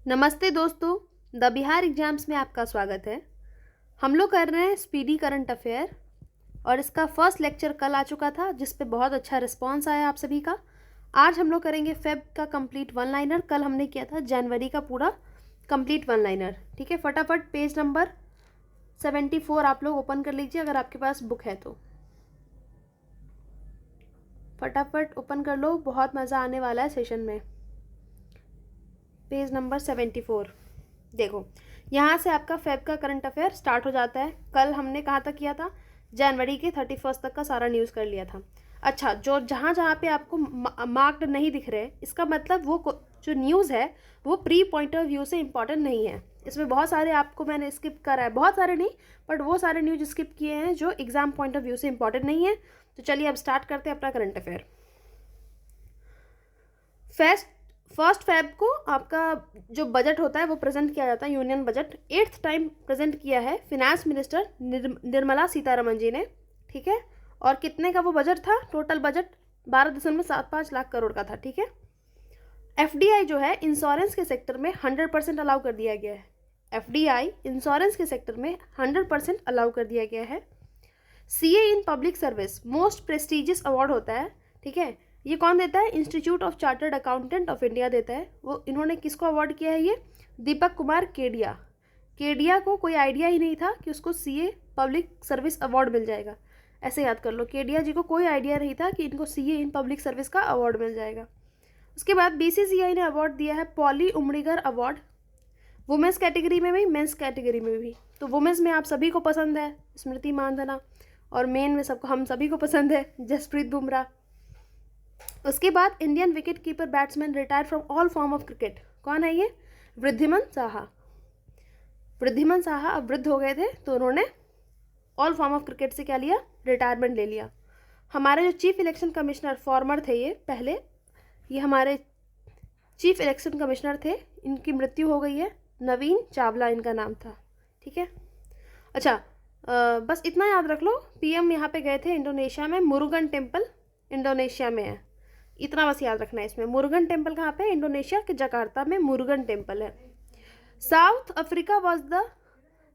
नमस्ते दोस्तों, the Bihar exams में आपका स्वागत है। हम लोग कर रहे हैं स्पीडी करंट अफेयर और इसका फर्स्ट लेक्चर कल आ चुका था जिस पे बहुत अच्छा रिस्पांस आया आप सभी का। आज हम लोग करेंगे फेब का कंप्लीट वन लाइनर। कल हमने किया था जनवरी का पूरा कंप्लीट वन लाइनर। ठीक है, फटाफट पेज नंबर 74 आप लोग ओपन कर लीजिए अगर आपके पास बुक है तो। फटाफट ओपन कर लो, बहुत मज़ा आने वाला है सेशन में। पेज नंबर 74 देखो, यहाँ से आपका फेब का करंट अफेयर स्टार्ट हो जाता है। कल हमने कहाँ तक किया था? जनवरी के 31 तक का सारा न्यूज़ कर लिया था। अच्छा, जो जहाँ जहाँ पे आपको मार्क्ड नहीं दिख रहे, इसका मतलब वो जो न्यूज़ है वो प्री पॉइंट ऑफ व्यू से इम्पॉर्टेंट नहीं है। इसमें बहुत सारे आपको मैंने स्किप करा है, बहुत सारे नहीं बट वो सारे न्यूज़ स्किप किए हैं जो एग्जाम पॉइंट ऑफ व्यू से इम्पॉर्टेंट नहीं है। तो चलिए अब स्टार्ट करते हैं अपना करंट अफेयर। फर्स्ट फेब को आपका जो बजट होता है वो प्रेजेंट किया जाता है, union budget 8th time present किया है फिनेंस मिनिस्टर निर्मला सीतारमण जी ने। ठीक है, और कितने का वो बजट था? टोटल बजट 12.75 लाख करोड़ का था। ठीक है, एफडीआई जो है इंश्योरेंस के सेक्टर में 100% अलाउ कर दिया गया है। एफडीआई इंश्योरेंस के सेक्टर में 100% अलाउ कर दिया गया है। CA in public service most prestigious award होता है। ठीक है, ये कौन देता है? Institute of chartered accountant of India देता है। वो इन्होंने किसको अवार्ड किया है? ये दीपक कुमार केडिया। केडिया को कोई आइडिया ही नहीं था कि उसको सीए पब्लिक सर्विस अवार्ड मिल जाएगा। ऐसे याद कर लो, केडिया जी को कोई आइडिया नहीं था कि इनको सीए इन पब्लिक सर्विस का अवार्ड मिल जाएगा। उसके बाद बीसीसीआई ने अवार्ड दिया है पॉली उमड़ीगर अवार्ड, वुमेंस कैटेगरी में भी मेंस कैटेगरी में भी। तो वुमेंस में आप सभी को पसंद है स्मृति मानधना, और मेन में सबको हम सभी को पसंद है जसप्रीत बुमराह। उसके बाद Indian wicket keeper batsman retire from all form of cricket. कौन है ये? वृद्धिमान साहा। वृद्धिमान साहा अब वृद्ध हो गए थे तो उन्होंने ऑल फॉर्म ऑफ क्रिकेट से क्या लिया? रिटायरमेंट ले लिया। हमारे जो चीफ इलेक्शन कमिश्नर फॉर्मर थे, ये पहले ये हमारे चीफ इलेक्शन कमिश्नर थे, इनकी मृत्यु हो गई है। नवीन चावला इनका नाम था। ठीक है, अच्छा बस इतना याद रख लो। पीएम यहाँ पे गए थे इंडोनेशिया में, मुरुगन टेम्पल इंडोनेशिया में है, इतना बस याद रखना है इसमें। मुरुगन टेम्पल कहाँ पे? इंडोनेशिया के जकार्ता में मुरुगन टेम्पल है। South Africa was the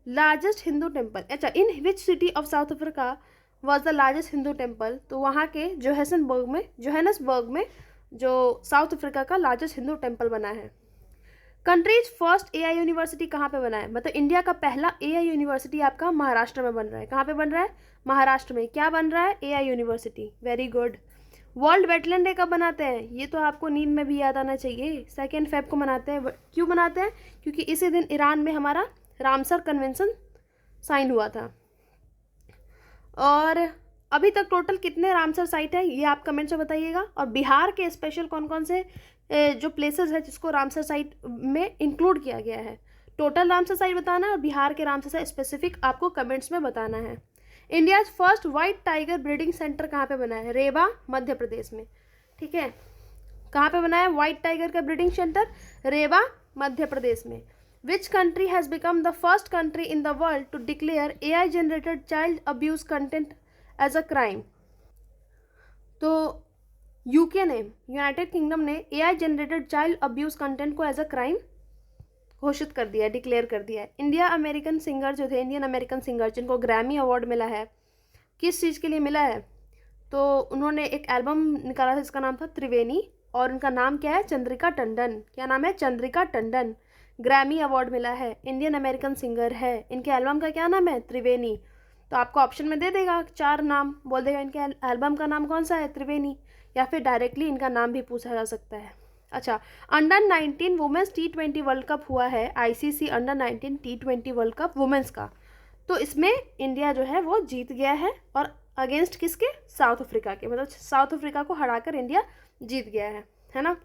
largest Hindu temple. अच्छा, in which city of South Africa was the largest Hindu temple? तो वहाँ के जोहान्सबर्ग में जो साउथ अफ्रीका का लार्जेस्ट हिंदू टेम्पल बना है। कंट्रीज फर्स्ट एआई यूनिवर्सिटी कहाँ पे बना है? मतलब इंडिया का पहला एआई यूनिवर्सिटी आपका महाराष्ट्र में बन रहा है। कहाँ पे बन रहा है? महाराष्ट्र में। क्या बन रहा है? AI university. Very good. World wetland day कब मनाते हैं? ये तो आपको नींद में भी याद आना चाहिए। 2 फेब को मनाते हैं। क्यों मनाते हैं? क्योंकि इसी दिन ईरान में हमारा रामसर कन्वेंशन साइन हुआ था। और अभी तक टोटल कितने रामसर साइट है ये आप कमेंट से बताइएगा। और बिहार के स्पेशल कौन कौन से जो प्लेसेस है जिसको रामसर साइट में इंक्लूड किया गया है, टोटल रामसर साइट बताना है और बिहार के रामसर साइट स्पेसिफिक आपको कमेंट्स में बताना है। India first white tiger breeding centre कहाँ पे बना है? रेवा मध्य प्रदेश में। ठीक है, कहाँ पे बना है व्हाइट टाइगर का ब्रीडिंग सेंटर? रेवा मध्य प्रदेश में। Which country has become the first country in the world to declare AI generated child abuse content as a crime? तो यूके ने, यूनाइटेड किंगडम ने AI generated child abuse content को as a crime घोषित कर दिया है, declare कर दिया है। इंडियन अमेरिकन सिंगर जिनको ग्रैमी अवार्ड मिला है, किस चीज़ के लिए मिला है? तो उन्होंने एक एल्बम निकाला था जिसका नाम था त्रिवेणी, और उनका नाम क्या है? चंद्रिका टंडन। क्या नाम है? चंद्रिका टंडन। ग्रैमी अवार्ड मिला है, इंडियन अमेरिकन सिंगर है, इनके एल्बम का क्या नाम है? त्रिवेणी। तो आपको ऑप्शन में दे देगा 4 नाम, बोल देगा इनके एल्बम का नाम कौन सा है? त्रिवेणी, या फिर डायरेक्टली इनका नाम भी पूछा जा सकता है। अच्छा, under 19 women's T20 world cup हुआ है, ICC under 19 T20 world cup women's का। तो इसमें इंडिया जो है वो जीत गया है, और अगेंस्ट किसके? साउथ अफ्रीका के। मतलब साउथ अफ्रीका को हराकर इंडिया जीत गया है ना।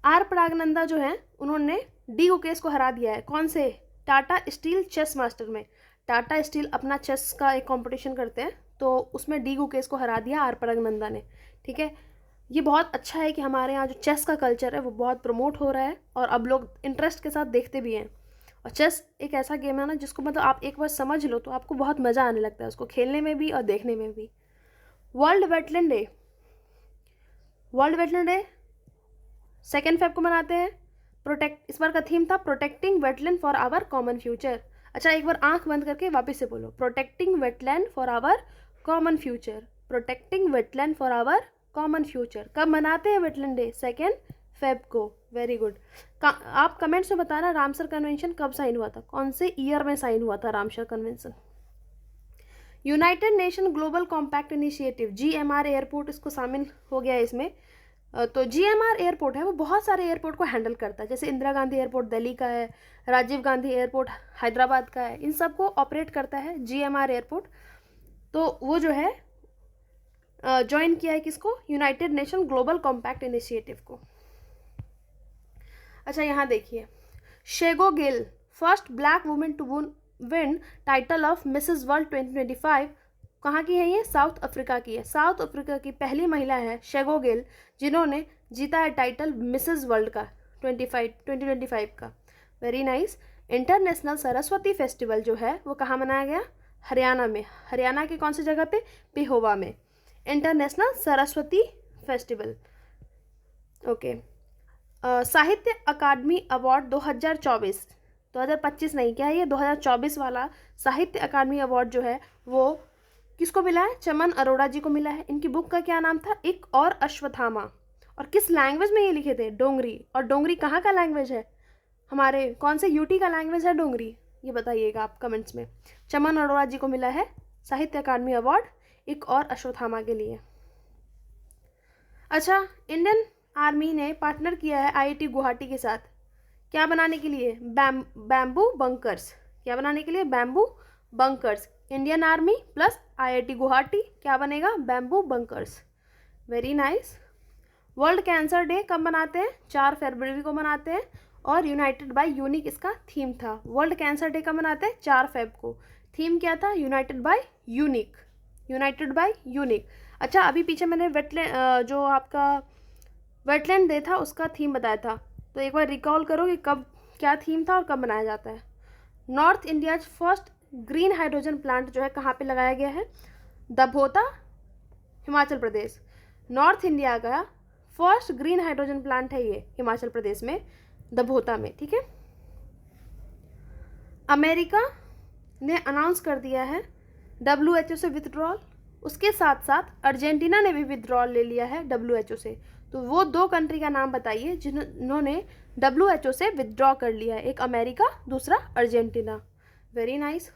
आर प्रागनंदा जो है उन्होंने डी गुकेश को हरा दिया है। कौन से? टाटा स्टील चेस मास्टर में। टाटा स्टील अपना चेस का एक कंपटीशन करते हैं, तो उसमें डी गुकेश को हरा दिया आर प्रागनंदा ने। ठीक है, ये बहुत अच्छा है कि हमारे यहाँ जो चेस का कल्चर है वो बहुत प्रमोट हो रहा है, और अब लोग इंटरेस्ट के साथ देखते भी हैं। और चेस एक ऐसा गेम है ना जिसको मतलब आप एक बार समझ लो तो आपको बहुत मज़ा आने लगता है उसको खेलने में भी और देखने में भी। वर्ल्ड वेटलैंड डे 2 फेब को मनाते हैं। इस बार का थीम था protecting wetland for our common future. अच्छा, एक बार आंख बंद करके वापस से बोलो, protecting wetland for our common future, protecting wetland for our common future. कब मनाते हैं वेटलैंड डे? 2 फेब को। Very good. आप कमेंट्स में बताना रामसर कन्वेंशन कब साइन हुआ था, कौन से ईयर में साइन हुआ था Ramsar convention. United Nation Global Compact initiative, GMR airport इसको शामिल हो गया है इसमें। तो GMR एयरपोर्ट है वो बहुत सारे एयरपोर्ट को हैंडल करता है, जैसे इंदिरा गांधी एयरपोर्ट दिल्ली का है, राजीव गांधी एयरपोर्ट हैदराबाद का है, इन सब को ऑपरेट करता है GMR एयरपोर्ट। तो वो जो है ज्वाइन किया है किसको? United Nation Global Compact initiative को। अच्छा, यहाँ देखिए, Shego Gill first black women to win title of Mrs World 2025, कहाँ की है ये? साउथ अफ्रीका की है। साउथ अफ्रीका की पहली महिला है शेगो गिल जिन्होंने जीता है टाइटल मिसेस वर्ल्ड का 2025 का। Very nice. International Saraswati festival जो है वो कहाँ मनाया गया? हरियाणा में। हरियाणा की कौन सी जगह पे? पिहोवा में। International Saraswati festival. ओके। साहित्य अकादमी अवार्ड 2025 नहीं, क्या है ये? 2024 वाला साहित्य अकादमी अवार्ड जो है वो किसको मिला है? चमन अरोड़ा जी को मिला है। इनकी बुक का क्या नाम था? एक और अश्वत्थामा। और किस लैंग्वेज में ये लिखे थे? डोंगरी। और डोंगरी कहाँ का लैंग्वेज है? हमारे कौन से यूटी का लैंग्वेज है डोंगरी? ये बताइएगा आप कमेंट्स में। चमन अरोड़ा जी को मिला है साहित्य अकादमी अवार्ड एक और अश्वत्थामा के लिए। अच्छा, इंडियन आर्मी ने पार्टनर किया है IIT गुवाहाटी के साथ, क्या बनाने के लिए? Bamboo bunkers. क्या बनाने के लिए? Bamboo bunkers. Indian army plus IIT Guwahati क्या बनेगा? Bamboo bunkers. Very nice. World cancer day कब मनाते हैं? 4 फरवरी को मनाते हैं। और यूनाइटेड बाय यूनिक इसका थीम था। वर्ल्ड कैंसर डे कब मनाते हैं? 4 फेब को। थीम क्या था? United by unique. United by unique. अच्छा, अभी पीछे मैंने वेटलैंड जो आपका वेटलैंड डे था उसका थीम बताया था, तो एक बार रिकॉल करो कि कब क्या थीम था और कब मनाया जाता है। North India's first green hydrogen plant जो है कहाँ पे लगाया गया है? दभोता, हिमाचल प्रदेश। नॉर्थ इंडिया का फर्स्ट ग्रीन हाइड्रोजन प्लांट है ये हिमाचल प्रदेश में, दभोता में। ठीक है। अमेरिका ने अनाउंस कर दिया है WHO से विथड्रॉल, उसके साथ साथ अर्जेंटीना ने भी विथड्रॉल ले लिया है WHO से। तो वो 2 कंट्री का नाम बताइए जिन्होंने WHO से विथड्रॉ कर लिया है, एक अमेरिका, दूसरा अर्जेंटीना। Very nice.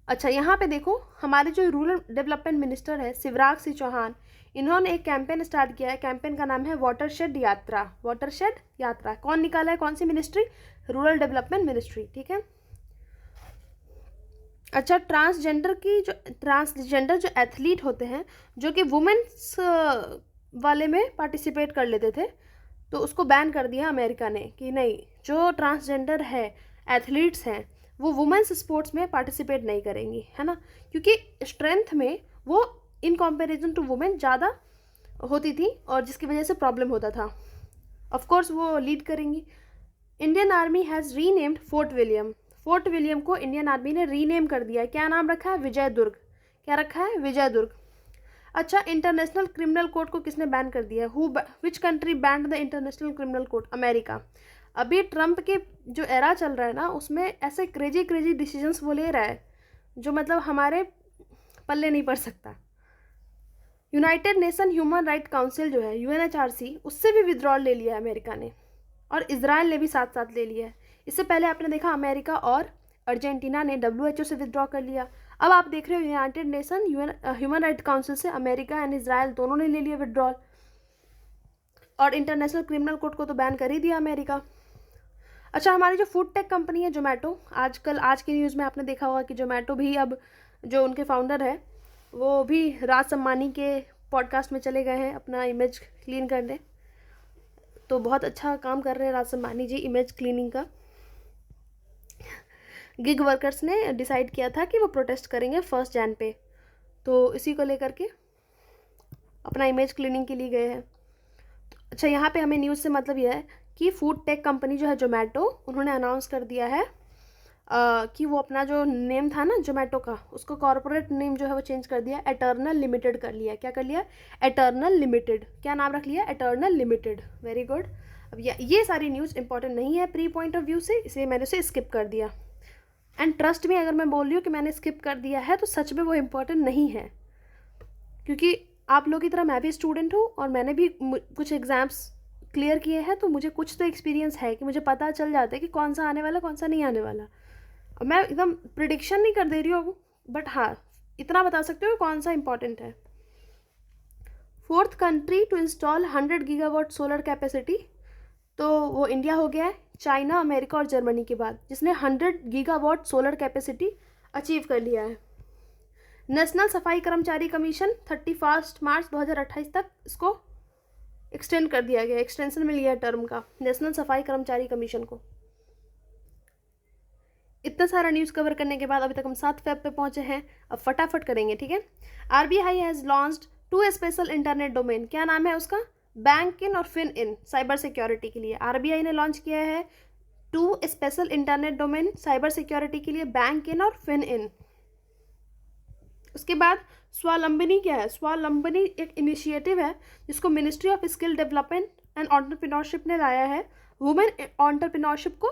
अच्छा, यहाँ पे देखो, हमारे जो रूरल डेवलपमेंट मिनिस्टर है शिवराज सिंह चौहान, इन्होंने एक कैंपेन स्टार्ट किया है। कैंपेन का नाम है वाटरशेड यात्रा। वाटरशेड यात्रा कौन निकाला है? कौन सी मिनिस्ट्री? Rural development ministry. ठीक है। अच्छा, ट्रांसजेंडर जो एथलीट होते हैं जो कि वुमेन्स वाले में पार्टिसिपेट कर लेते थे, तो उसको बैन कर दिया अमेरिका ने कि नहीं, जो ट्रांसजेंडर है एथलीट्स हैं वो वुमेन्स स्पोर्ट्स में पार्टिसिपेट नहीं करेंगी, है ना, क्योंकि स्ट्रेंथ में वो इन कंपैरिजन टू वुमेन ज़्यादा होती थी और जिसकी वजह से प्रॉब्लम होता था। ऑफ कोर्स वो लीड करेंगी। Indian army has renamed fort William. Fort William को इंडियन आर्मी ने रीनेम कर दिया है। क्या नाम रखा है? विजय दुर्ग। क्या रखा है? विजय दुर्ग। अच्छा, इंटरनेशनल क्रिमिनल कोर्ट को किसने बैन कर दिया है? Which country band the international criminal court? America. अभी ट्रंप के जो एरा चल रहा है ना, उसमें ऐसे क्रेजी डिसीजंस वो ले रहा है जो मतलब हमारे पल्ले नहीं पड़ सकता। United nation human right council जो है UNHRC, उससे भी विथड्रॉल ले लिया है अमेरिका ने, और इजराइल ने भी साथ साथ ले लिया है। इससे पहले आपने देखा अमेरिका और अर्जेंटीना ने WHO से विथड्रॉ कर लिया। अब आप देख रहे हो United nation human right council से अमेरिका एंड इजराइल दोनों ने ले लिया विथड्रॉल, और इंटरनेशनल क्रिमिनल कोर्ट को तो बैन कर ही दिया अमेरिका। अच्छा, हमारी जो फूड टेक कंपनी है जोमेटो, आज की न्यूज़ में आपने देखा होगा कि जोमेटो भी अब जो उनके फाउंडर है वो भी राज सम्मानी के पॉडकास्ट में चले गए हैं अपना इमेज क्लीन करने। तो बहुत अच्छा काम कर रहे हैं राज सम्मानी जी इमेज क्लीनिंग का। गिग वर्कर्स ने डिसाइड किया था कि वो प्रोटेस्ट करेंगे 1 जन पे, तो इसी को लेकर के अपना इमेज क्लीनिंग के लिए गए हैं। अच्छा, यहाँ पे हमें न्यूज़ से मतलब यह है कि फूड टेक कंपनी जो है जोमेटो, उन्होंने अनाउंस कर दिया है कि वो अपना जो नेम था ना जोमेटो का, उसको कॉर्पोरेट नेम जो है वो चेंज कर दिया, एटर्नल लिमिटेड कर लिया। क्या कर लिया? Eternal limited. क्या नाम रख लिया? Eternal limited. Very good. अब ये सारी न्यूज़ इंपॉर्टेंट नहीं है प्री पॉइंट ऑफ व्यू से, इसलिए मैंने उसे स्किप कर दिया। एंड ट्रस्ट में अगर मैं बोल रही हूँ कि मैंने स्किप कर दिया है तो सच में वो इम्पोर्टेंट नहीं है, क्योंकि आप लोग की तरह मैं भी स्टूडेंट हूँ और मैंने भी कुछ एग्ज़ाम्स क्लियर किए हैं, तो मुझे कुछ तो एक्सपीरियंस है कि मुझे पता चल जाता है कि कौन सा आने वाला कौन सा नहीं आने वाला। अब मैं एकदम प्रिडिक्शन नहीं कर दे रही हूँ, बट हाँ इतना बता सकते हो कौन सा इंपॉर्टेंट है। 4th country to install 100 gigawatt solar capacity, तो वो इंडिया हो गया है, चाइना, अमेरिका और जर्मनी के बाद, जिसने 100 गीगावाट सोलर कैपेसिटी अचीव कर लिया है। नेशनल सफाई कर्मचारी कमीशन 31 मार्च 2028 तक इसको एक्सटेंड कर दिया गया, एक्सटेंशन मिल गया टर्म का नेशनल सफाई कर्मचारी कमीशन को। इतना सारा न्यूज़ कवर करने के बाद अभी तक हम 7 फेब पे पहुंचे हैं, अब फटाफट करेंगे, ठीक है। RBI has launched 2 special internet domain. क्या नाम है उसका? बैंक इन और फिन इन, साइबर सिक्योरिटी के लिए आरबीआई ने लॉन्च किया है 2 special internet domain cyber security के लिए, बैंक इन और फिन इन। उसके बाद स्वावलंबनी क्या है? स्वावलंबनी एक इनिशिएटिव है जिसको ministry of skill development and entrepreneurship ने लाया है, वुमेन एंटरप्रेन्योरशिप को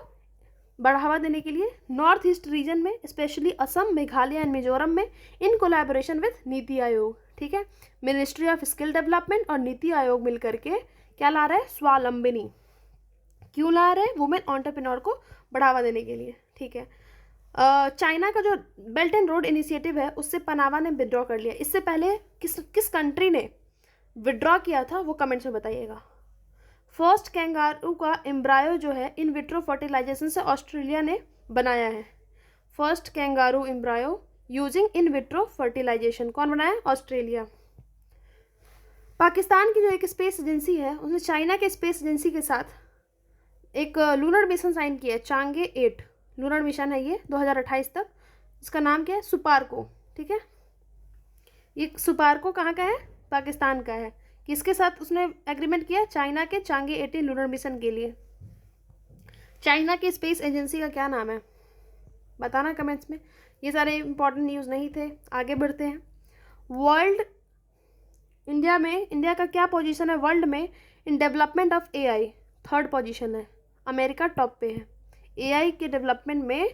बढ़ावा देने के लिए नॉर्थ ईस्ट रीजन में, स्पेशली असम, मेघालय एंड मिजोरम में, in collaboration with NITI Aayog, ठीक है। मिनिस्ट्री ऑफ स्किल डेवलपमेंट और नीति आयोग मिलकर के क्या ला रहा है? स्वावलंबनी। क्यों ला रहे हैं? वुमेन एंटरप्रेन्योर को बढ़ावा देने के लिए, ठीक है। चाइना का जो बेल्ट एंड रोड इनिशिएटिव है उससे पनामा ने विड्रॉ कर लिया। इससे पहले किस कंट्री ने विड्रॉ किया था वो कमेंट्स में बताइएगा। फर्स्ट कैंगारू का एम्ब्रायो जो है इन विट्रो फर्टिलाइजेशन से ऑस्ट्रेलिया ने बनाया है। First kangaroo embryo using in vitro fertilisation कौन बनाया? ऑस्ट्रेलिया। पाकिस्तान की जो एक स्पेस एजेंसी है उसने चाइना के स्पेस एजेंसी के साथ एक लूनर मिशन साइन किया है, चांगे 8 लूनर मिशन है ये 2028 तक। इसका नाम क्या है? सुपारको, ठीक है। ये सुपारको कहाँ का है? पाकिस्तान का है। किसके साथ उसने एग्रीमेंट किया? चाइना के चांगे 18 लूनर मिशन के लिए। चाइना की स्पेस एजेंसी का क्या नाम है? बताना कमेंट्स में। ये सारे इंपॉर्टेंट न्यूज़ नहीं थे, आगे बढ़ते हैं। वर्ल्ड इंडिया का क्या पोजीशन है वर्ल्ड में in development of AI? 3rd position है, अमेरिका टॉप पे है। एआई के डेवलपमेंट में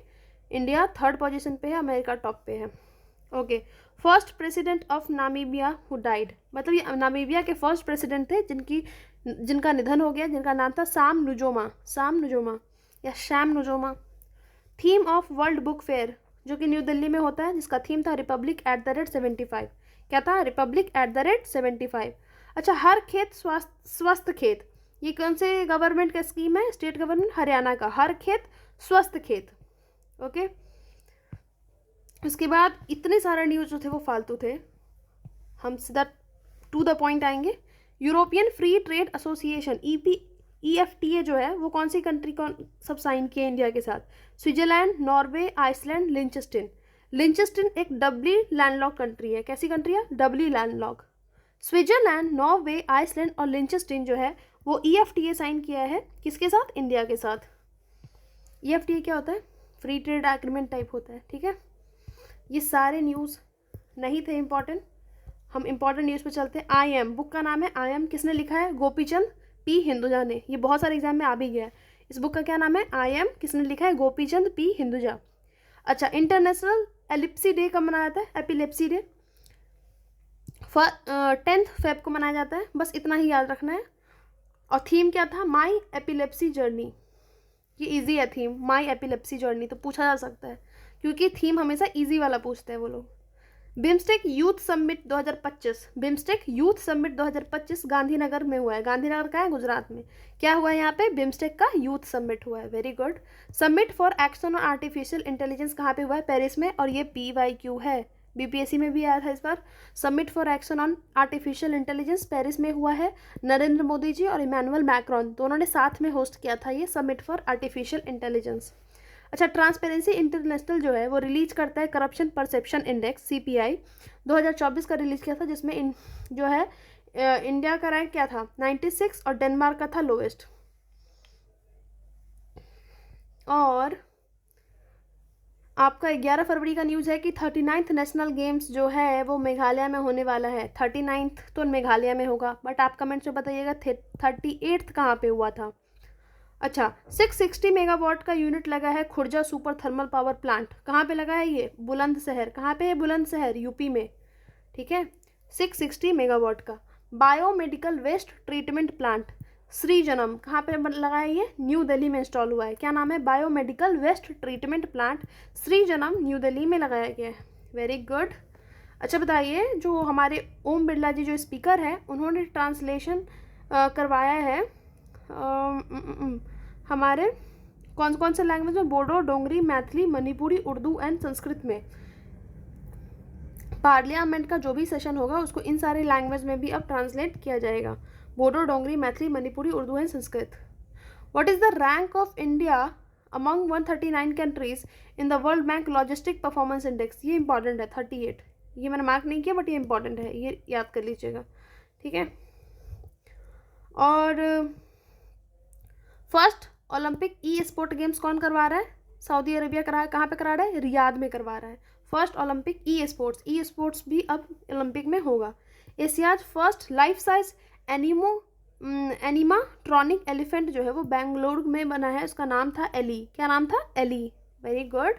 इंडिया 3rd पोजीशन पे है, अमेरिका टॉप पे है। Okay. First president of Namibia who died, मतलब ये नामीबिया के फर्स्ट प्रेसिडेंट थे जिनका निधन हो गया, जिनका नाम था साम नुजोमा या Sam Nujoma. Theme of World Book Fair जो कि न्यू दिल्ली में होता है, जिसका थीम था रिपब्लिक एट द रेट 75। क्या था? Republic at the rate 75। अच्छा, हर खेत स्वस्थ खेत, ये कौन से गवर्नमेंट का स्कीम है? स्टेट गवर्नमेंट हरियाणा का, हर खेत स्वस्थ खेत। ओके। उसके बाद इतने सारे न्यूज़ जो थे वो फालतू थे, हम सीधा टू द पॉइंट आएंगे। European free trade association EFTA जो है वो कौन सी कंट्री कौन सब साइन किए इंडिया के साथ? स्विट्जरलैंड, नॉर्वे, आइसलैंड, लिंचेस्टीन एक डबली लैंडलॉक कंट्री है। कैसी कंट्री है? डबली लैंडलॉक। स्विट्जरलैंड, नॉर्वे, आइसलैंड और लिंचेस्टीन जो है वो EFTA साइन किया है किसके साथ? इंडिया के साथ। EFTA क्या होता है? फ्री ट्रेड एग्रीमेंट टाइप होता है, ठीक है। ये सारे न्यूज़ नहीं थे इम्पॉर्टेंट, हम इम्पॉर्टेंट न्यूज़ पे चलते हैं। IM बुक का नाम है। IM किसने लिखा है? गोपीचंद P हिंदुजा ने। ये बहुत सारे एग्जाम में आ भी गया है। इस बुक का क्या नाम है? IM किसने लिखा है? गोपीचंद P हिंदुजा। अच्छा, इंटरनेशनल एपिलेप्सी डे कब मनाया जाता है? एपिलेप्सी डे 10th फेब को मनाया जाता है, बस इतना ही याद रखना है। और थीम क्या था? माई एपिलेप्सी जर्नी। ये इजी है थीम, माई एपिलेप्सी जर्नी, तो पूछा जा सकता है क्योंकि थीम हमेशा इजी वाला पूछते हैं वो लोग। BIMSTEC youth summit 2025, BIMSTEC youth summit 2025 Gandhinagar में हुआ है। गांधीनगर का है? गुजरात में। क्या हुआ है यहाँ पे? बिम्स्टेक का यूथ समिट हुआ है। Very good. Summit for action on artificial intelligence कहाँ पे हुआ है? पेरिस में, और ये PYQ है, BPSC में भी आया था इस बार। Summit for action on artificial intelligence Paris में हुआ है। नरेंद्र मोदी जी और इमैनुअल मैक्रोन दोनों ने साथ में होस्ट किया था ये समिट फॉर आर्टिफिशियल इंटेलिजेंस। अच्छा, ट्रांसपेरेंसी इंटरनेशनल जो है वो रिलीज करता है करप्शन परसेप्शन इंडेक्स CPI 2024 का रिलीज किया था, जिसमें जो है इंडिया का रैंक क्या था? 96 और डेनमार्क का था लोवेस्ट। और आपका 11 फरवरी का न्यूज़ है कि 39th नेशनल गेम्स जो है वो मेघालय में होने वाला है। 39th तो मेघालय में होगा, बट आप कमेंट्स में बताइएगा 38th कहाँ पे हुआ था। अच्छा, 660 मेगावाट का यूनिट लगा है Khurja super thermal power plant. कहाँ पे लगा है ये? बुलंदशहर। कहाँ पे है बुलंदशहर? यूपी में। ठीक है, 660 मेगावाट का। बायोमेडिकल वेस्ट ट्रीटमेंट प्लांट श्रीजनम कहाँ पे लगा है ये? न्यू दिल्ली में इंस्टॉल हुआ है। क्या नाम है? Biomedical waste treatment plant Srijanam, new Delhi में लगाया गया है। Very good. अच्छा बताइए, जो हमारे ओम बिरला जी जो स्पीकर हैं, उन्होंने ट्रांसलेशन करवाया है हमारे कौन कौन से लैंग्वेज में? बोडो, डोंगरी, मैथिली, मणिपुरी, उर्दू एंड संस्कृत में। पार्लियामेंट का जो भी सेशन होगा उसको इन सारे लैंग्वेज में भी अब ट्रांसलेट किया जाएगा। Bodo, Dogri, Maithili, Manipuri, Urdu and Sanskrit. What is the rank of India among 139 countries in the World Bank logistic performance index? ये इंपॉर्टेंट है, 38। ये मैंने मार्क नहीं किया, बट ये इंपॉर्टेंट है, ये याद कर लीजिएगा। ठीक है। और फर्स्ट ओलंपिक ई स्पोर्ट गेम्स कौन करवा रहा है? सऊदी अरेबिया करा है। कहाँ पे करा रहा है? रियाद में करवा रहा है। फर्स्ट ओलंपिक ई स्पोर्ट्स भी अब ओलंपिक में होगा। Asia's first life size animatronic elephant जो है वो बेंगलुरु में बना है, उसका नाम था एली। क्या नाम था? Ellie. Very good.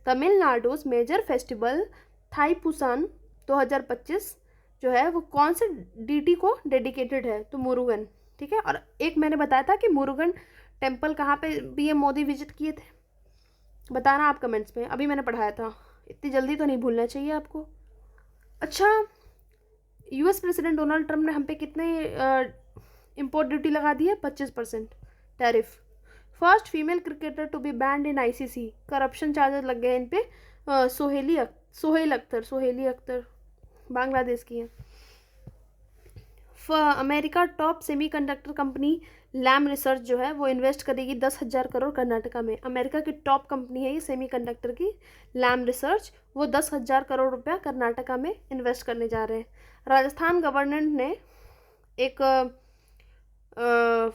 Tamil Nadu's major festival Thaipusam 2025 जो है वो कौन से डीटी को डेडिकेटेड है? तो मुरुगन। ठीक है। और एक मैंने बताया था कि मुरुगन टेम्पल कहाँ पे पीएम मोदी विजिट किए थे, बताना आप कमेंट्स में, अभी मैंने पढ़ाया था, इतनी जल्दी तो नहीं भूलना चाहिए आपको। अच्छा, यूएस प्रेसिडेंट डोनाल्ड ट्रंप ने हम पे कितने इम्पोर्ट ड्यूटी लगा दी है? 25% tariff. First female cricketer to be banned in ICC, corruption charges लग गए इन पे। सोहेली अख्तर बांग्लादेश की है। America top semiconductor company Lam Research जो है वो इन्वेस्ट करेगी 10,000 करोड़ कर्नाटका में। अमेरिका की टॉप कंपनी है ये सेमीकंडक्टर की, लैम रिसर्च। वो 10,000 करोड़ रुपया कर्नाटका में इन्वेस्ट करने जा रहे हैं। राजस्थान गवर्नमेंट ने एक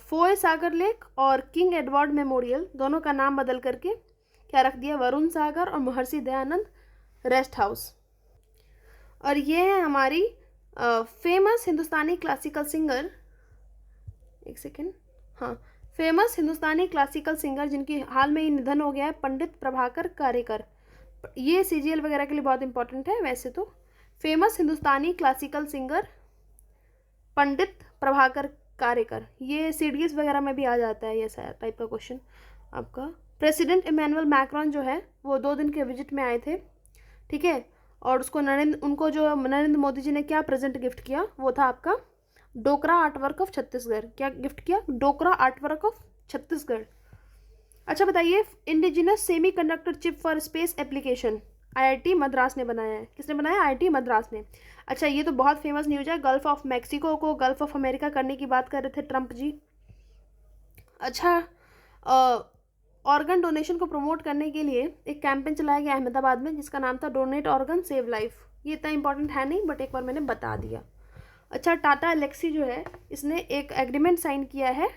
फोय सागर लेक और किंग एडवर्ड मेमोरियल दोनों का नाम बदल करके क्या रख दिया? वरुण सागर और महर्षि दयानंद रेस्ट हाउस। और ये है हमारी फेमस हिंदुस्तानी क्लासिकल सिंगर, एक सेकेंड, हाँ, फेमस हिंदुस्तानी क्लासिकल सिंगर जिनकी हाल में ही निधन हो गया है, पंडित प्रभाकर कारेकर। ये सीजीएल वगैरह के लिए बहुत इंपॉर्टेंट है वैसे तो। फेमस हिंदुस्तानी क्लासिकल सिंगर पंडित प्रभाकर कारेकर, ये सीडीएस वगैरह में भी आ जाता है ये टाइप का क्वेश्चन आपका। प्रेसिडेंट इमैनुअल मैक्रोन जो है वो 2 दिन के विजिट में आए थे। ठीक है। और उनको जो नरेंद्र मोदी जी ने क्या प्रेजेंट गिफ्ट किया? वो था आपका डोकरा आर्टवर्क ऑफ छत्तीसगढ़। क्या गिफ्ट किया? डोकरा आर्टवर्क ऑफ छत्तीसगढ़। अच्छा बताइए, indigenous semi conductor chip for space application IIT Madras ने बनाया है। किसने बनाया? आईआईटी मद्रास ने। अच्छा, ये तो बहुत फेमस न्यूज़ है, गल्फ ऑफ मैक्सिको को गल्फ ऑफ अमेरिका करने की बात कर रहे थे ट्रंप जी। अच्छा, ऑर्गन डोनेशन को प्रमोट करने के लिए एक कैंपेन चलाया गया अहमदाबाद में जिसका नाम था डोनेट ऑर्गन सेव लाइफ। ये इतना इंपॉर्टेंट है नहीं, बट एक बार मैंने बता दिया। अच्छा, टाटा एलेक्सी जो है इसने एक एग्रीमेंट साइन किया है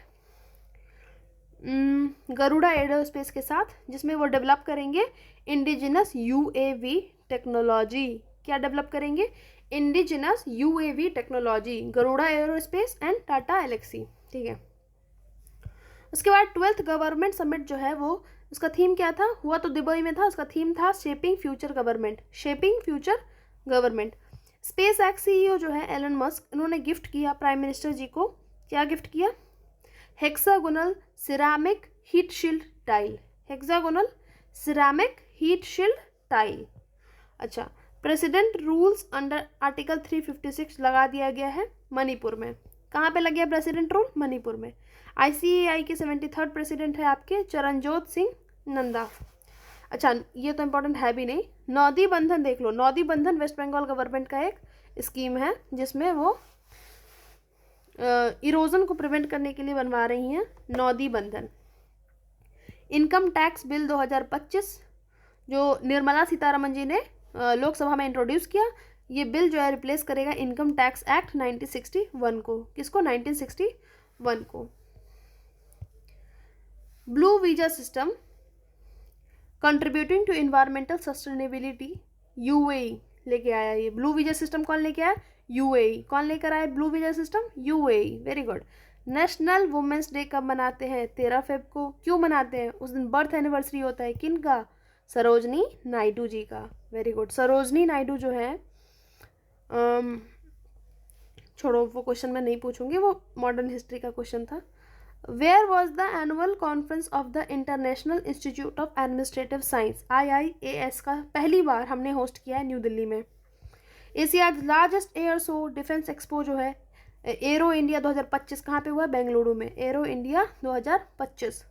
गरुड़ा एरोस्पेस के साथ, जिसमें वो डेवलप करेंगे इंडिजिनस यूएवी टेक्नोलॉजी। क्या डेवलप करेंगे? Indigenous UAV technology, Garuda aerospace and Tata Elxsi. ठीक है। उसके बाद 12th गवर्नमेंट समिट जो है वो, उसका थीम क्या था? हुआ तो दुबई में था, उसका थीम था shaping future government, shaping future government. Space x CEO जो है एलन मस्क, इन्होंने गिफ्ट किया प्राइम मिनिस्टर जी को। क्या गिफ्ट किया? Hexagonal ceramic heat shield tile, hexagonal ceramic heat shield tile. अच्छा, प्रेसिडेंट रूल्स अंडर आर्टिकल 356 लगा दिया गया है मणिपुर में। कहाँ पे लग गया प्रेसिडेंट रूल? मणिपुर में। ICAI के 73rd प्रेसिडेंट है आपके चरणजोत सिंह नंदा। अच्छा, ये तो इम्पोर्टेंट है भी नहीं। नौदी बंधन देख लो, नौदी बंधन वेस्ट बंगाल गवर्नमेंट का एक स्कीम है जिसमें वो इरोजन को प्रिवेंट करने के लिए बनवा रही हैं नौदी बंधन। इनकम टैक्स बिल 2025 जो निर्मला सीतारमन जी ने लोकसभा में इंट्रोड्यूस किया, ये बिल जो है रिप्लेस करेगा इनकम टैक्स एक्ट 1961 को। किसको? 1961 को। Blue visa system contributing to environmental sustainability, UAE लेके आया ये। ब्लू वीजा सिस्टम कौन लेके आया? यूएई। कौन लेकर आया blue visa system? UAE. Very good. National women's day कब मनाते हैं? 13 फेब को। क्यों मनाते हैं? उस दिन बर्थ एनिवर्सरी होता है किन का? सरोजनी नायडू जी का। Very good. सरोजनी नायडू जो है, छोड़ो वो क्वेश्चन मैं नहीं पूछूंगी, वो मॉडर्न हिस्ट्री का क्वेश्चन था। Where was the annual conference of the International Institute of Administrative Science, IIAS का पहली बार हमने होस्ट किया है न्यू दिल्ली में। Asia largest air show defence expo जो है एरो इंडिया 2025 कहाँ पे हुआ? बेंगलुरु में। Arrow India 2025।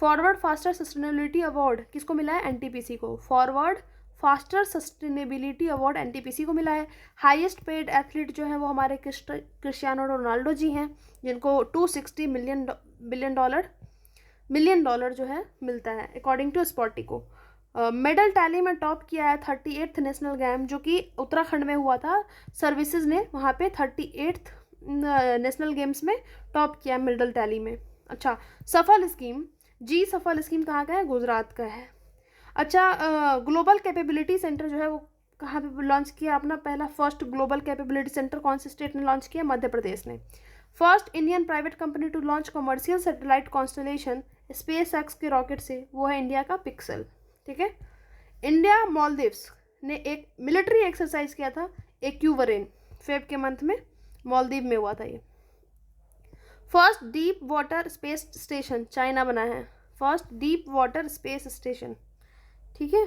Forward faster sustainability award किसको मिला है? NTPC को। Forward faster sustainability award NTPC को मिला है। हाईएस्ट पेड एथलीट जो है वो हमारे क्रिस्टियानो रोनाल्डो जी हैं, जिनको 260 मिलियन डॉलर जो है मिलता है अकॉर्डिंग टू स्पॉटिको। मेडल टैली में टॉप किया है 38th नेशनल गेम, जो कि उत्तराखंड में हुआ था। सर्विसेज ने वहाँ पे 38th नेशनल गेम्स में टॉप किया मेडल टैली में। अच्छा, सफल स्कीम, जी सफल स्कीम कहाँ का है? गुजरात का है। अच्छा, ग्लोबल कैपेबिलिटी सेंटर जो है वो कहाँ पे लॉन्च किया अपना पहला फर्स्ट ग्लोबल कैपेबिलिटी सेंटर? कौन से स्टेट ने लॉन्च किया? मध्य प्रदेश ने। First Indian private company to launch commercial satellite constellation SpaceX के रॉकेट से, वो है इंडिया का पिक्सल। ठीक है। इंडिया मालदीव्स ने एक मिलिट्री एक्सरसाइज किया था एक्यूवरेन, फेब के मंथ में मालदीव में हुआ था ये। First deep water space station China बना है। First deep water space station. ठीक है।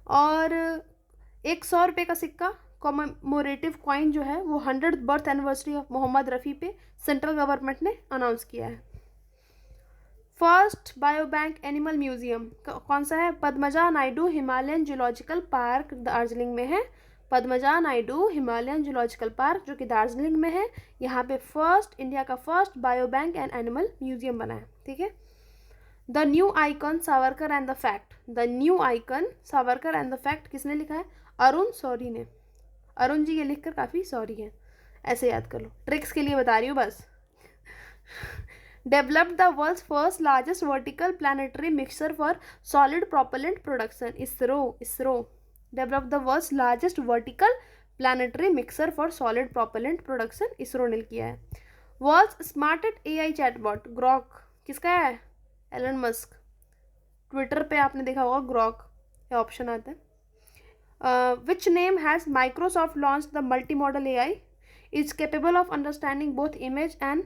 और एक 100 रुपये का सिक्का कॉमेमोरेटिव कॉइन जो है वो 100th birth anniversary of Mohammad Rafi पे सेंट्रल गवर्नमेंट ने अनाउंस किया है। फर्स्ट बायोबैंक एनिमल म्यूजियम कौन सा है? Padmaja Naidu Himalayan zoological park Darjeeling में है। Padmaja Naidu Himalayan zoological park जो कि दार्जिलिंग में है, यहाँ पे फर्स्ट इंडिया का first biobank and animal museum बना है। ठीक है। The new icon Savarkar and the fact, the new icon Savarkar and the fact किसने लिखा है? अरुण शौरी ने। अरुण जी ये लिखकर काफ़ी सॉरी है, ऐसे याद कर लो, ट्रिक्स के लिए बता रही हूँ बस। Developed the world's first largest vertical planetary mixer for solid propellant production, ISRO develop the world's largest vertical planetary mixer for solid propellant production, ISRO ने किया है। World's smartest AI chatbot Grok किसका है? Elon Musk. ट्विटर पे आपने देखा होगा Grok ये ऑप्शन आता है। Which name has Microsoft launch the multi modal AI is capable of understanding both image and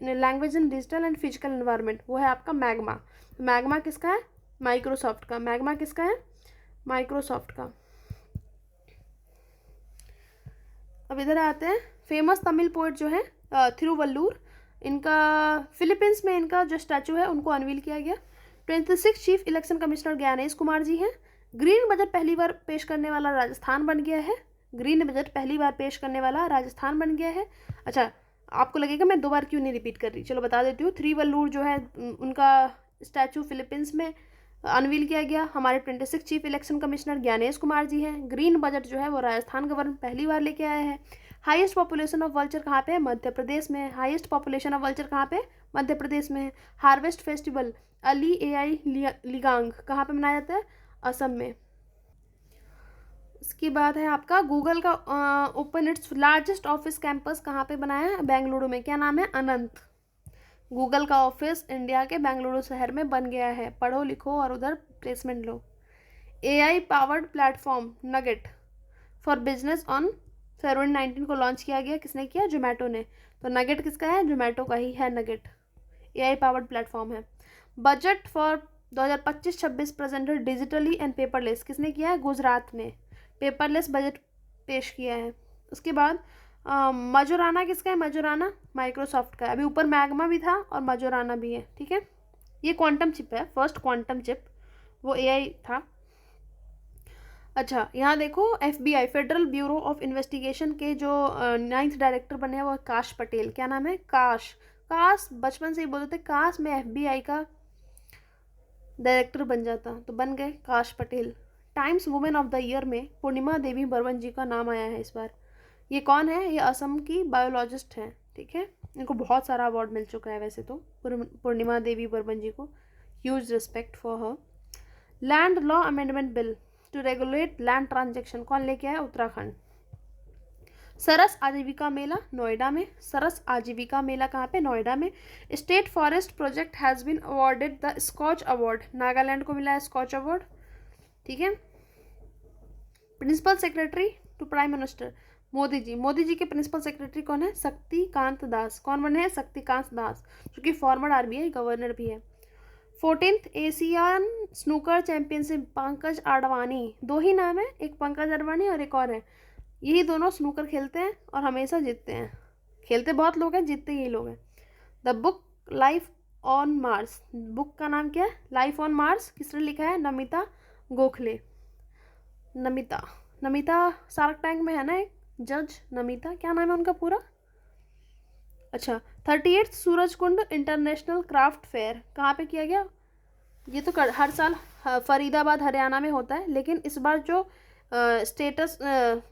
language in digital and physical environment, वो है आपका मैग्मा। मैग्मा किसका है? माइक्रोसॉफ्ट का। मैग्मा किसका है? माइक्रोसॉफ्ट का। अब इधर आते हैं, फेमस तमिल पोइट जो है थिरुवल्लूर, इनका फिलीपींस में इनका जो स्टैचू है उनको अनवील किया गया। 26 chief election commissioner Gyanesh Kumar ji हैं। ग्रीन बजट पहली बार पेश करने वाला राजस्थान बन गया है। ग्रीन बजट पहली बार पेश करने वाला राजस्थान बन गया है। अच्छा, आपको लगेगा मैं 2 बार क्यों नहीं रिपीट कर रही, चलो बता देती हूँ। थिरुवल्लूर जो है उनका स्टैचू फिलीपींस में अनवील किया गया। हमारे 26 chief election commissioner Gyanesh Kumar ji हैं। ग्रीन बजट जो है वो राजस्थान गवर्नमेंट पहली बार लेके आया है। हाईएस्ट पॉपुलेशन ऑफ वल्चर कहाँ पे है? मध्य प्रदेश में। हाईएस्ट पॉपुलेशन ऑफ वल्चर कहाँ पे? मध्य प्रदेश में। Harvest festival Ali AI Ligang कहाँ पे मनाया जाता है? असम में। इसके बाद है आपका गूगल का open its largest office campus कहाँ पे बनाया है? बेंगलुरु में। क्या नाम है? अनंत। गूगल का ऑफिस इंडिया के बेंगलुरु शहर में बन गया है। पढ़ो लिखो और उधर placement low. AI powered platform nugget for business on फरवरी 19 को लॉन्च किया गया। किसने किया? जोमेटो ने। तो नगेट किसका है? जोमेटो का ही है नगेट। AI पावर्ड प्लेटफॉर्म है। Budget for 2025-26 presented digitally and paperless किसने किया है? गुजरात ने। पेपरलेस बजट पेश किया है। उसके बाद मजोराना किसका है? मजोराना माइक्रोसॉफ्ट का है। अभी ऊपर मैग्मा भी था और मजोराना भी है। ठीक है। ये क्वांटम चिप है, फर्स्ट क्वांटम चिप, वो AI था। अच्छा, यहाँ देखो FBI federal bureau of investigation के जो 9th डायरेक्टर बने हैं वो काश पटेल। क्या नाम है? काश बचपन से ही बोलते थे काश मैं FBI का डायरेक्टर बन जाता, तो बन गए काश Patel. Times women of the year में पूर्णिमा देवी बर्मन जी का नाम आया है इस बार। ये कौन है? ये असम की बायोलॉजिस्ट हैं। ठीक है। इनको बहुत सारा अवार्ड मिल चुका है वैसे तो, पूर्णिमा देवी बर्मन जी को, huge respect for her. Land law amendment bill to regulate land transaction कौन लेके आया? उत्तराखंड। सरस आजीविका मेला नोएडा में। सरस आजीविका मेला कहाँ पे? नोएडा में। State forest project has been awarded the Skoch award, Nagaland को मिला है स्कॉच अवार्ड, ठीक है। Principal secretary to prime minister Modi ji. Modi ji के प्रिंसिपल सेक्रेटरी कौन है? शक्तिकांत दास। कौन बने हैं? शक्तिकांत दास, जो कि फॉर्मर आरबीआई गवर्नर भी है। 14th Asian snooker championship Pankaj Advani, दो ही नाम है, एक पंकज आडवाणी और एक और है, यही दोनों स्नूकर खेलते हैं और हमेशा जीतते हैं। खेलते बहुत लोग हैं, जीतते यही लोग हैं। The book life on Mars, book का नाम क्या है? Life on Mars. किसने लिखा है? नमिता गोखले। नमिता शार्क टैंक में है ना एक जज, नमिता, क्या नाम है उनका पूरा? अच्छा। 38th Surajkund international craft fair कहाँ पे किया गया? ये तो हर साल फरीदाबाद हरियाणा में होता है, लेकिन इस बार जो स्टेटस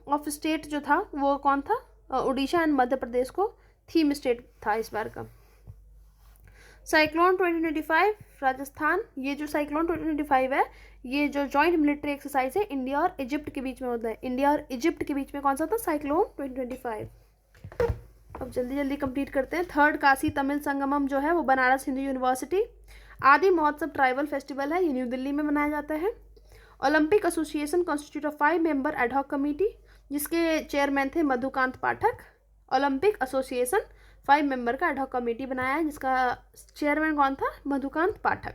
ऑफ स्टेट जो था वो कौन था? उड़ीसा एंड मध्य प्रदेश को थीम स्टेट था इस बार का। साइक्लोन 2025 राजस्थान, ये जो साइक्लोन 2025 है ये जो जॉइंट मिलिट्री एक्सरसाइज है इंडिया और इजिप्ट के बीच में होता है। इंडिया और इजिप्ट के बीच में कौन सा था? साइक्लोन 2025। अब जल्दी जल्दी कंप्लीट करते हैं। 3rd काशी तमिल संगमम जो है वो बनारस हिंदू यूनिवर्सिटी। आदि महोत्सव ट्राइबल फेस्टिवल है, ये न्यू दिल्ली में मनाया जाता है। Olympic association constitute of 5 member ad hoc committee, जिसके चेयरमैन थे Madhukant Pathak. Olympic association 5 member का एडहॉक कमेटी बनाया है, जिसका चेयरमैन कौन था? मधुकांत पाठक।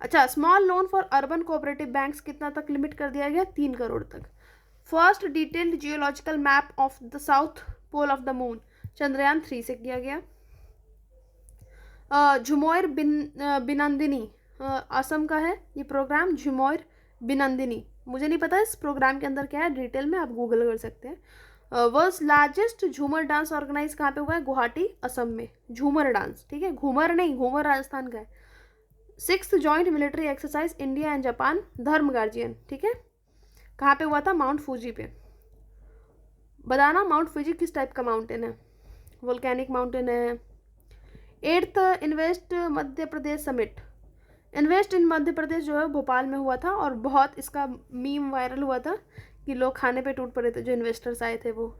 अच्छा। Small loan for urban cooperative banks कितना तक लिमिट कर दिया गया? 3 करोड़ तक। First detailed geological map of the south pole of the moon Chandrayaan 3 से किया गया। झुमोर बिनंदिनी असम का है ये प्रोग्राम, झुमोर बिनंदिनी। मुझे नहीं पता इस प्रोग्राम के अंदर क्या है, डिटेल में आप गूगल कर सकते हैं। वर्ल्ड्स लार्जेस्ट झूमर डांस ऑर्गेनाइज कहाँ पे हुआ है? गुवाहाटी असम में। झूमर डांस, ठीक है, घूमर नहीं, घूमर राजस्थान का है। 6th joint military exercise India and Japan धर्म गार्जियन, ठीक है, कहाँ पे हुआ था? माउंट फूजी पे। बताना माउंट फूजी किस टाइप का माउंटेन है? वोल्केनिक माउंटेन है। 8th invest Madhya Pradesh summit, invest in Madhya Pradesh जो है भोपाल में हुआ था और बहुत इसका मीम वायरल हुआ था कि लोग खाने पे टूट पड़े थे जो इन्वेस्टर्स आए थे वो।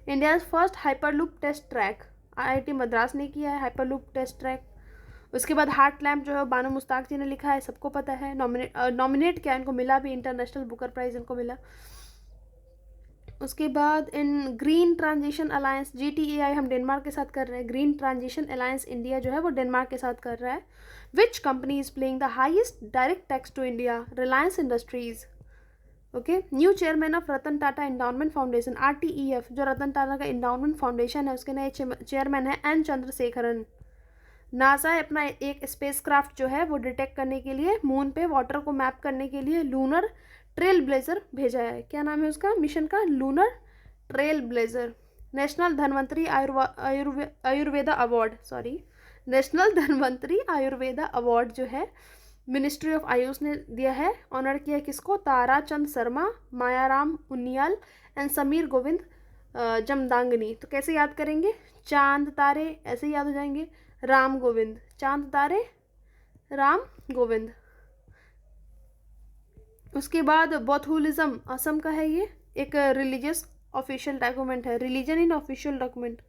India first hyperloop test track IIT Madras ने किया है, हाइपरलूप टेस्ट ट्रैक। उसके बाद हार्ट लैम्प जो है बानो मुश्ताक जी ने लिखा है, सबको पता है। नॉमिनेट किया, इनको मिला भी, इंटरनेशनल बुकर प्राइज इनको मिला। उसके बाद इन ग्रीन ट्रांजिशन अलायंस GTAI हम डेनमार्क के साथ कर रहे हैं। ग्रीन ट्रांजिशन अलायंस इंडिया जो है वो डेनमार्क के साथ कर रहा है। Which company is playing the highest direct tax to India? Reliance Industries. Okay. New chairman of Ratan Tata endowment foundation RTEF, जो रतन टाटा का इंडाउनमेंट फाउंडेशन है उसके नए चेयरमैन है N चंद्रशेखरन। नासा अपना एक स्पेसक्राफ्ट जो है वो डिटेक्ट करने के लिए मून पे वाटर को मैप करने के लिए लूनर ट्रेल ब्लेजर भेजा है। क्या नाम है उसका मिशन का? Lunar trail blazer. National Dhanvantari Ayurveda award, sorry, national Dhanvantari Ayurveda award जो है मिनिस्ट्री ऑफ आयुष ने दिया है। ऑनर किया किसको? ताराचंद शर्मा, मायाराम उनियाल एंड समीर गोविंद जमदांगनी। तो कैसे याद करेंगे? चांद तारे ऐसे याद हो जाएंगे, राम गोविंद, चांद तारे राम गोविंद। उसके बाद बोथुलिज्म असम का है, ये एक रिलीजियस ऑफिशियल डॉक्यूमेंट है, रिलीजन इन ऑफिशियल डॉक्यूमेंट।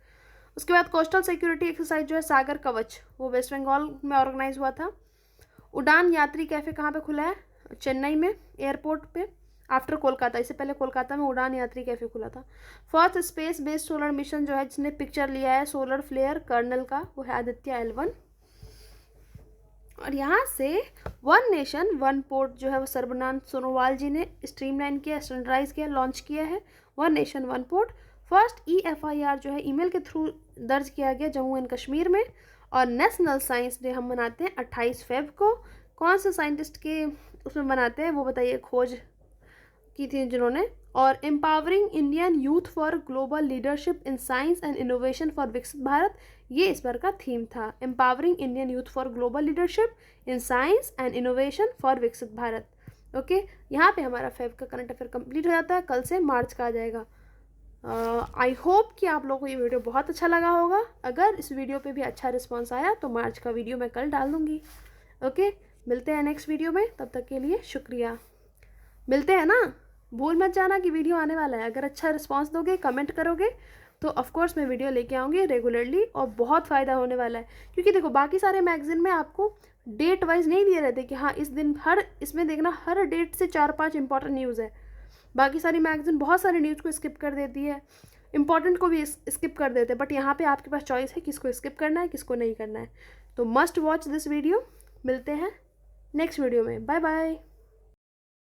उसके बाद कोस्टल सिक्योरिटी एक्सरसाइज जो है सागर कवच, वो वेस्ट बंगाल में ऑर्गेनाइज हुआ था। उड़ान यात्री कैफ़े कहाँ पे खुला है? चेन्नई में, एयरपोर्ट पे, आफ्टर कोलकाता। इससे पहले कोलकाता में उड़ान यात्री कैफ़े खुला था। First space based solar mission जो है जिसने पिक्चर लिया है सोलर फ्लेयर कर्नल का, वो है आदित्य L1। और यहाँ से वन नेशन वन पोर्ट जो है वो सर्बानंद सोनोवाल जी ने स्ट्रीमलाइन किया, स्टैंडर्डाइज किया, लॉन्च किया है। One nation one port. First EFIR जो है ईमेल के थ्रू दर्ज किया गया जम्मू एंड कश्मीर में। और नेशनल साइंस डे हम मनाते हैं 28 फेब को। कौन से साइंटिस्ट के उसमें मनाते हैं वो बताइए, खोज की थी जिन्होंने। और empowering Indian youth for global leadership in science and innovation for विकसित भारत, ये इस बार का थीम था, empowering Indian youth for global leadership in science and innovation for विकसित भारत। ओके, यहाँ पे हमारा फेब का करंट अफेयर कंप्लीट हो जाता है। कल से मार्च का आ जाएगा। आई होप कि आप लोगों को ये वीडियो बहुत अच्छा लगा होगा। अगर इस वीडियो पे भी अच्छा रिस्पॉन्स आया तो मार्च का वीडियो मैं कल डाल दूँगी। ओके, मिलते हैं नेक्स्ट वीडियो में, तब तक के लिए शुक्रिया। मिलते हैं ना, भूल मत जाना कि वीडियो आने वाला है। अगर अच्छा रिस्पांस दोगे, कमेंट करोगे तो ऑफकोर्स मैं वीडियो लेके आऊँगी रेगुलरली, और बहुत फ़ायदा होने वाला है। क्योंकि देखो बाकी सारे मैगज़ीन में आपको डेट वाइज नहीं दिए रहते कि हाँ इस दिन, हर इसमें देखना हर डेट से 4-5 इंपॉर्टेंट न्यूज़ है। बाकी सारी मैगज़ीन बहुत सारी न्यूज़ को स्किप कर देती है, इंपॉर्टेंट को भी स्किप कर देते हैं, बट यहाँ पे आपके पास चॉइस है किसको स्किप करना है, किसको नहीं करना है। तो मस्ट वॉच दिस वीडियो। मिलते हैं नेक्स्ट वीडियो में, बाय बाय।